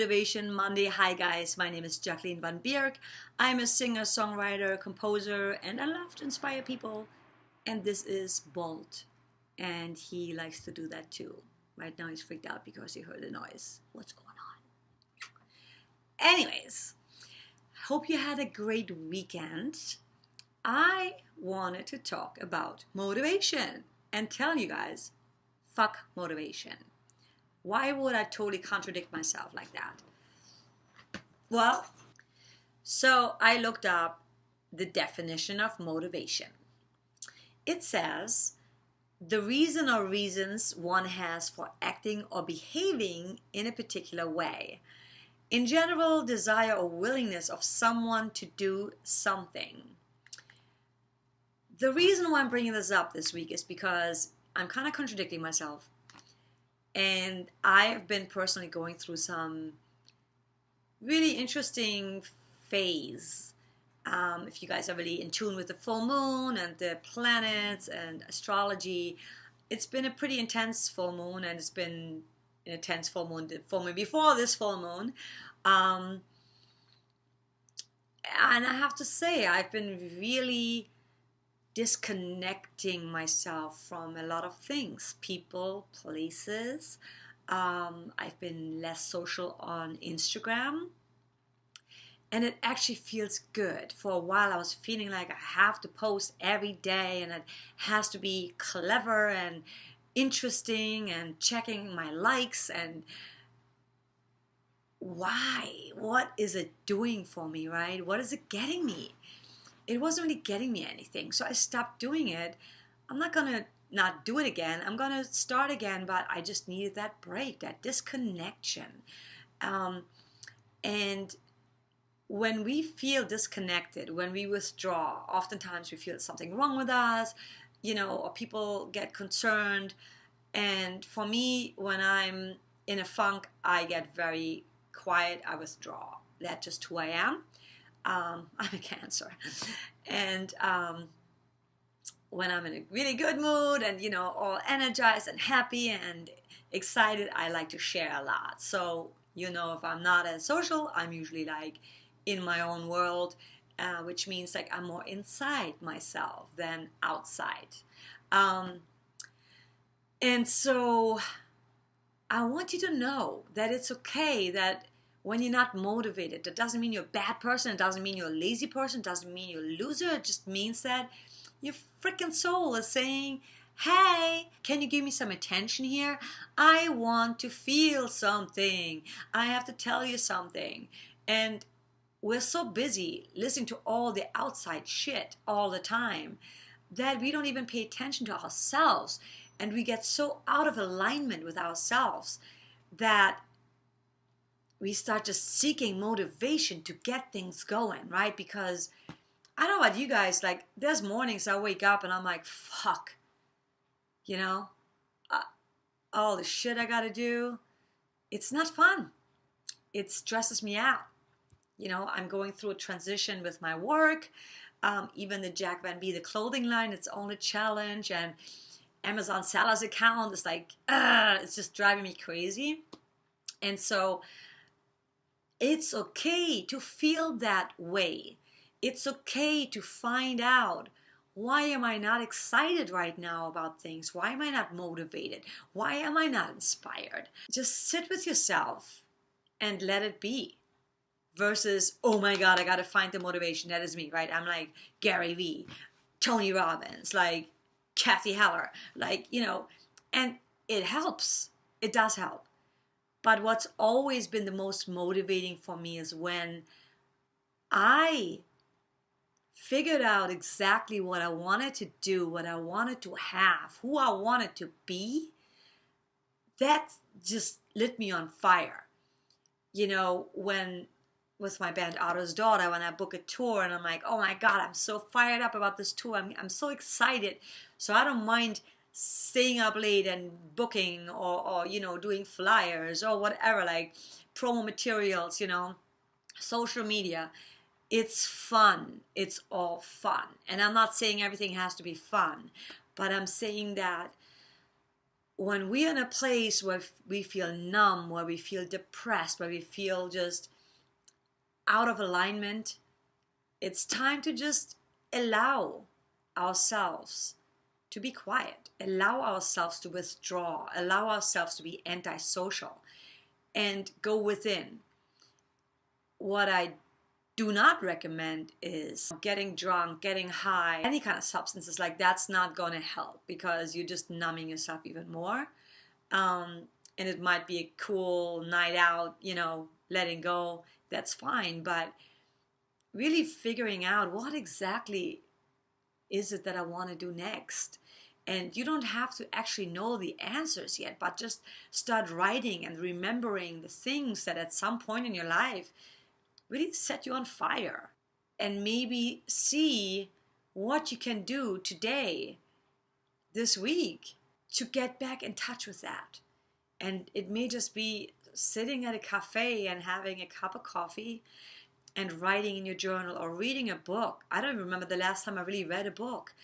Motivation Monday. Hi guys, my name is Jacqueline Van Bierk. I'm a singer, songwriter, composer, and I love to inspire people. And this is Bolt, and he likes to do that too. Right now he's freaked out because he heard a noise. What's going on? Anyways, hope you had a great weekend. I wanted to talk about motivation and tell you guys, fuck motivation. Why would I totally contradict myself like that? Well, so I looked up the definition of motivation. It says the reason or reasons one has for acting or behaving in a particular way. In general, desire or willingness of someone to do something. The reason why I'm bringing this up this week is because I'm kind of contradicting myself. And I've been personally going through some really interesting phase. If you guys are really in tune with the full moon and the planets and astrology, it's been a pretty intense full moon, and it's been an intense full moon before this full moon. And I have to say, I've been really disconnecting myself from a lot of things, people, places. I've been less social on Instagram, and it actually feels good. For a while I was feeling like I have to post every day, and it has to be clever and interesting and checking my likes, and why? What is it doing for me, right? What is it getting me? It wasn't really getting me anything, so I stopped doing it. I'm not gonna not do it again. I'm gonna start again, but I just needed that break, that disconnection. And when we feel disconnected, when we withdraw, oftentimes we feel something wrong with us, or people get concerned. And for me, when I'm in a funk, I get very quiet. I withdraw. That's just who I am. I'm a Cancer, and when I'm in a really good mood and all energized and happy and excited, I like to share a lot. So if I'm not as social, I'm usually like in my own world, which means like I'm more inside myself than outside. And so I want you to know that it's okay that when you're not motivated, that doesn't mean you're a bad person. It doesn't mean you're a lazy person. It doesn't mean you're a loser. It just means that your freaking soul is saying, hey, can you give me some attention here? I want to feel something. I have to tell you something. And we're so busy listening to all the outside shit all the time that we don't even pay attention to ourselves. And we get so out of alignment with ourselves that we start just seeking motivation to get things going, right? Because I don't know about you guys, like there's mornings I wake up and I'm like, fuck, all the shit I gotta do. It's not fun. It stresses me out. I'm going through a transition with my work. Even the Jack Van B, the clothing line, it's own a challenge, and Amazon sellers account is like, it's just driving me crazy. And so it's okay to feel that way. It's okay to find out, why am I not excited right now about things? Why am I not motivated? Why am I not inspired? Just sit with yourself and let it be. Versus, oh my God, I got to find the motivation. That is me, right? I'm like Gary Vee, Tony Robbins, like Kathy Heller, and it helps. It does help. But what's always been the most motivating for me is when I figured out exactly what I wanted to do, what I wanted to have, who I wanted to be. That just lit me on fire. When with my band Otto's Daughter, when I book a tour and I'm like, oh my God, I'm so fired up about this tour. I'm so excited. So I don't mind staying up late and booking or doing flyers or whatever, like promo materials, social media. It's fun. It's all fun. And I'm not saying everything has to be fun, but I'm saying that when we're in a place where we feel numb, where we feel depressed, where we feel just out of alignment, it's time to just allow ourselves to be quiet, allow ourselves to withdraw, allow ourselves to be antisocial, and go within. What I do not recommend is getting drunk, getting high, any kind of substances. Like, that's not going to help, because you're just numbing yourself even more. And it might be a cool night out, letting go. That's fine. But really figuring out what exactly is it that I want to do next. And you don't have to actually know the answers yet, but just start writing and remembering the things that at some point in your life really set you on fire. And maybe see what you can do today, this week, to get back in touch with that. And it may just be sitting at a cafe and having a cup of coffee and writing in your journal, or reading a book. I don't remember the last time I really read a book.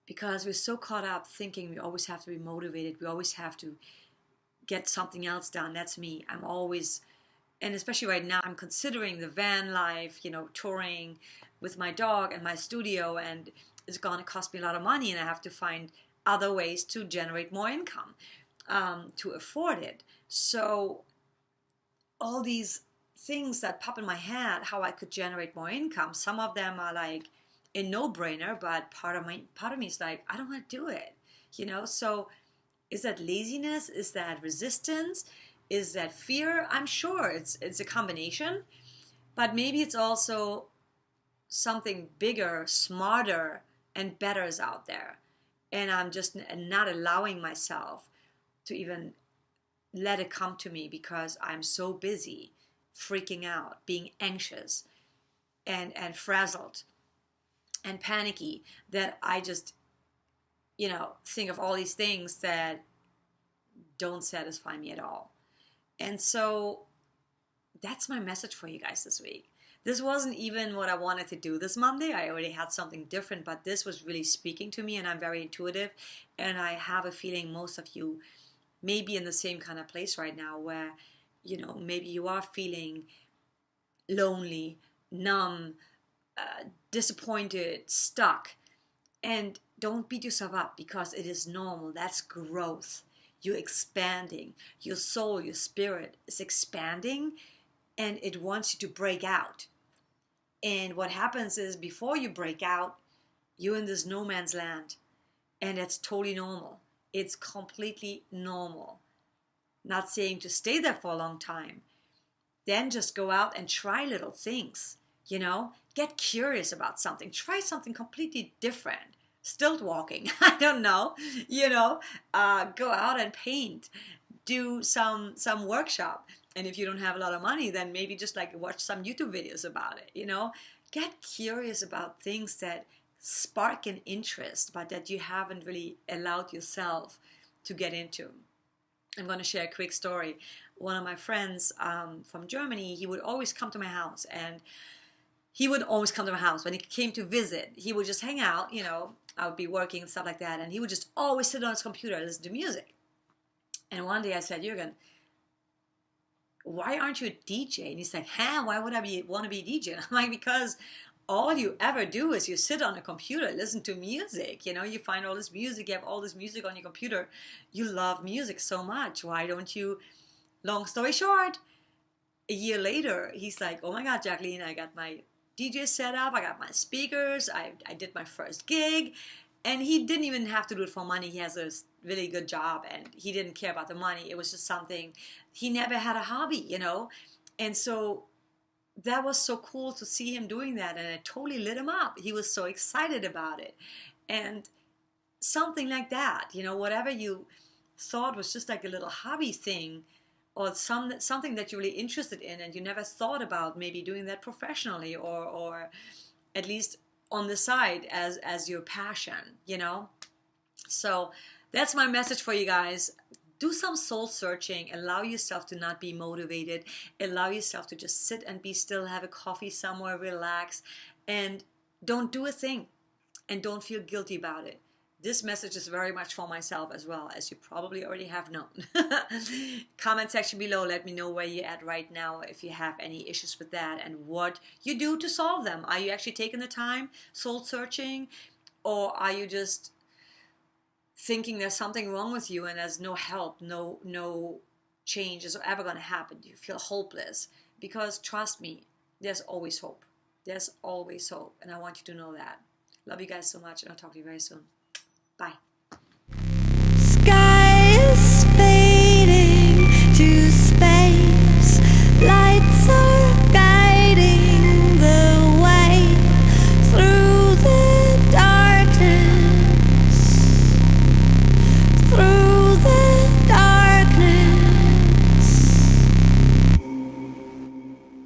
Because we're so caught up thinking we always have to be motivated. We always have to get something else done. That's me. I'm always, and especially right now, I'm considering the van life, touring with my dog and my studio, and it's going to cost me a lot of money, and I have to find other ways to generate more income, to afford it. So all these things that pop in my head, how I could generate more income, some of them are like a no-brainer, but part of me is like, I don't want to do it, So is that laziness? Is that resistance? Is that fear? I'm sure it's a combination, but maybe it's also something bigger, smarter, and better is out there, and I'm just not allowing myself to even let it come to me, because I'm so busy freaking out, being anxious and frazzled and panicky, that I just, think of all these things that don't satisfy me at all. And so that's my message for you guys this week. This wasn't even what I wanted to do this Monday. I already had something different, but this was really speaking to me, and I'm very intuitive. And I have a feeling most of you may be in the same kind of place right now, where, maybe you are feeling lonely, numb, disappointed, stuck. And don't beat yourself up, because it is normal. That's growth. You're expanding. Your soul, your spirit is expanding, and it wants you to break out. And what happens is, before you break out, you're in this no man's land. And that's totally normal. It's completely normal. Not saying to stay there for a long time. Then just go out and try little things. Get curious about something. Try something completely different. Stilt walking. I don't know. Go out and paint. Do some workshop. And if you don't have a lot of money, then maybe just like watch some YouTube videos about it. Get curious about things that spark an interest, but that you haven't really allowed yourself to get into. I'm going to share a quick story. One of my friends from Germany, he would always come to my house, and he would always come to my house. When he came to visit, he would just hang out, I would be working and stuff like that, and he would just always sit on his computer and listen to music. And one day I said, Jürgen, why aren't you a DJ? And he's like, why would I want to be a DJ? And I'm like, because all you ever do is you sit on a computer, listen to music. You find all this music, you have all this music on your computer. You love music so much. Why don't you? Long story short, a year later, he's like, oh my God, Jacqueline, I got my DJ set up, I got my speakers, I did my first gig. And he didn't even have to do it for money. He has a really good job, and he didn't care about the money. It was just something, he never had a hobby, And so that was so cool to see him doing that, and it totally lit him up. He was so excited about it. And something like that, whatever you thought was just like a little hobby thing, or something that you're really interested in, and you never thought about maybe doing that professionally, or at least on the side as your passion, So that's my message for you guys. Do some soul searching. Allow yourself to not be motivated. Allow yourself to just sit and be still, have a coffee somewhere, relax, and don't do a thing. And don't feel guilty about it. This message is very much for myself as well, as you probably already have known. Comment section below, let me know where you're at right now, if you have any issues with that and what you do to solve them. Are you actually taking the time, soul searching, or are you just thinking there's something wrong with you and there's no help, no change is ever going to happen? You feel hopeless. Because trust me, there's always hope. There's always hope. And I want you to know that. Love you guys so much, and I'll talk to you very soon. Bye.